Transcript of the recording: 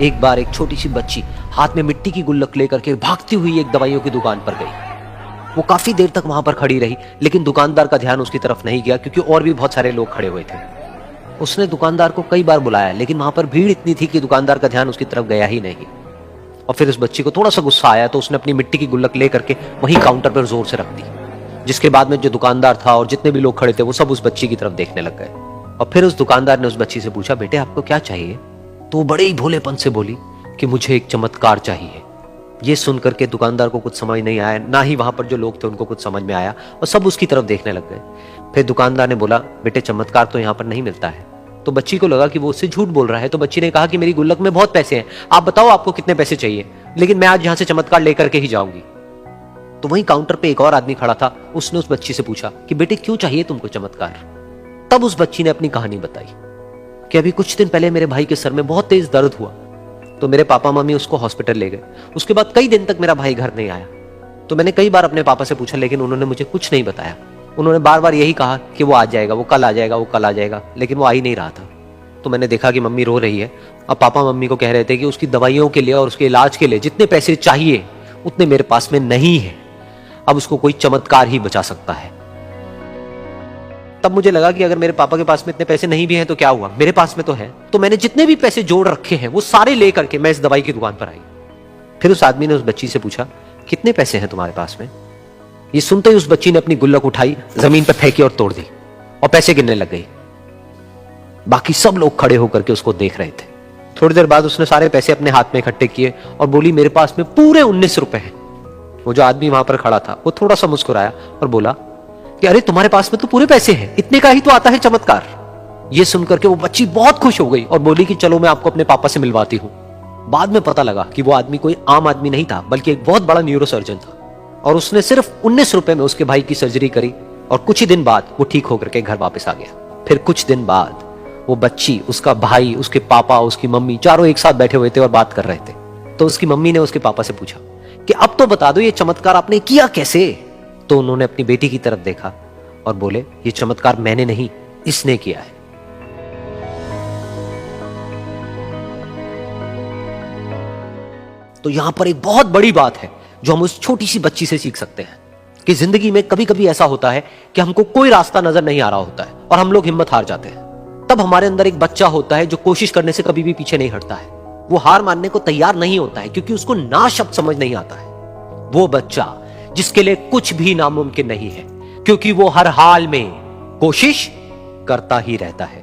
एक बार एक छोटी सी बच्ची हाथ में मिट्टी की गुल्लक लेकर के भागती हुई एक दवाइयों की दुकान पर गई। वो काफी देर तक वहां पर खड़ी रही, लेकिन दुकानदार का ध्यान उसकी तरफ नहीं गया क्योंकि और भी बहुत सारे लोग खड़े हुए थे। उसने दुकानदार को कई बार बुलाया, लेकिन वहां पर भीड़ इतनी थी कि दुकानदार का ध्यान उसकी तरफ गया ही नहीं। और फिर उस बच्ची को थोड़ा सा गुस्सा आया तो उसने अपनी मिट्टी की गुल्लक लेकर के वहीं काउंटर पर जोर से रख दी, जिसके बाद में जो दुकानदार था और जितने भी लोग खड़े थे वो सब उस बच्ची की तरफ देखने लग गए। और फिर उस दुकानदार ने उस बच्ची से पूछा, बेटे आपको क्या चाहिए? तो वो बड़े ही भोलेपन से बोली कि मुझे एक चमत्कार चाहिए। ये सुनकर के दुकानदार को कुछ समझ नहीं आया, ना ही वहां पर जो लोग थे उनको कुछ समझ में आया, और सब उसकी तरफ देखने लग गए। फिर दुकानदार ने बोला, बेटे चमत्कार तो यहाँ पर नहीं मिलता है। तो बच्ची को लगा कि वो उससे झूठ बोल रहा है, तो बच्ची ने कहा कि मेरी गुल्लक में बहुत पैसे हैं, आप बताओ आपको कितने पैसे चाहिए, लेकिन मैं आज यहां से चमत्कार लेकर के ही जाऊंगी। तो वहीं काउंटर पे एक और आदमी खड़ा था, उसने उस बच्ची से पूछा कि बेटे क्यों चाहिए तुमको चमत्कार? तब उस बच्ची ने अपनी कहानी बताई कि अभी कुछ दिन पहले मेरे भाई के सर में बहुत तेज दर्द हुआ, तो मेरे पापा मम्मी उसको हॉस्पिटल ले गए। उसके बाद कई दिन तक मेरा भाई घर नहीं आया। तो मैंने कई बार अपने पापा से पूछा, लेकिन उन्होंने मुझे कुछ नहीं बताया। उन्होंने बार बार यही कहा कि वो आ जाएगा, वो कल आ जाएगा, वो कल आ जाएगा, लेकिन वो आ ही नहीं रहा था। तो मैंने देखा कि मम्मी रो रही है। अब पापा मम्मी को कह रहे थे कि उसकी दवाइयों के लिए और उसके इलाज के लिए जितने पैसे चाहिए उतने मेरे पास में नहीं है, अब उसको कोई चमत्कार ही बचा सकता है। तब मुझे लगा कि अगर मेरे पापा के पास में इतने पैसे नहीं भी हैं तो क्या हुआ, मेरे पास में तो है। तो मैंने जितने भी पैसे जोड़ रखे हैं वो सारे लेकर के मैं इस दवाई की दुकान पर आई। फिर उस आदमी ने उस बच्ची से पूछा, कितने पैसे हैं तुम्हारे पास में? ये सुनते ही उस बच्ची ने अपनी गुल्लक उठाई, जमीन पर फेंकी और तोड़ दी और पैसे गिनने लग गई। बाकी सब लोग खड़े होकर के उसको देख रहे थे। थोड़ी देर बाद उसने सारे पैसे अपने हाथ में इकट्ठे किए और बोली, मेरे पास में पूरे 19 रुपए हैं। वो जो आदमी वहां पर खड़ा था वो थोड़ा सा मुस्कुराया और बोला कि अरे तुम्हारे पास में तो पूरे पैसे हैं, इतने का ही तो आता है चमत्कार। ये सुनकर के वो बच्ची बहुत खुश हो गई और बोली कि चलो मैं आपको अपने पापा से मिलवाती हूं। बाद में पता लगा कि वो आदमी कोई आम आदमी नहीं था, बल्कि एक बहुत बड़ा न्यूरोसर्जन था, और उसने सिर्फ 19 रुपए में उसके भाई की सर्जरी करी और कुछ ही दिन बाद वो ठीक होकर के घर वापस आ गया। फिर कुछ दिन बाद वो बच्ची, उसका भाई, उसके पापा, उसकी मम्मी चारों एक साथ बैठे हुए थे और बात कर रहे थे। तो उसकी मम्मी ने उसके पापा से पूछा कि अब तो बता दो ये चमत्कार आपने किया कैसे? तो उन्होंने अपनी बेटी की तरफ देखा और बोले, ये चमत्कार मैंने नहीं, इसने किया है। तो यहां पर एक बहुत बड़ी बात है जो हम उस छोटी सी बच्ची से सीख सकते हैं कि जिंदगी में कभी कभी ऐसा होता है कि हमको कोई रास्ता नजर नहीं आ रहा होता है और हम लोग हिम्मत हार जाते हैं। तब हमारे अंदर एक बच्चा होता है जो कोशिश करने से कभी भी पीछे नहीं हटता है। वो हार मानने को तैयार नहीं होता है क्योंकि उसको ना शब्द समझ नहीं आता है। वो बच्चा जिसके लिए कुछ भी नामुमकिन नहीं है, क्योंकि वो हर हाल में कोशिश करता ही रहता है।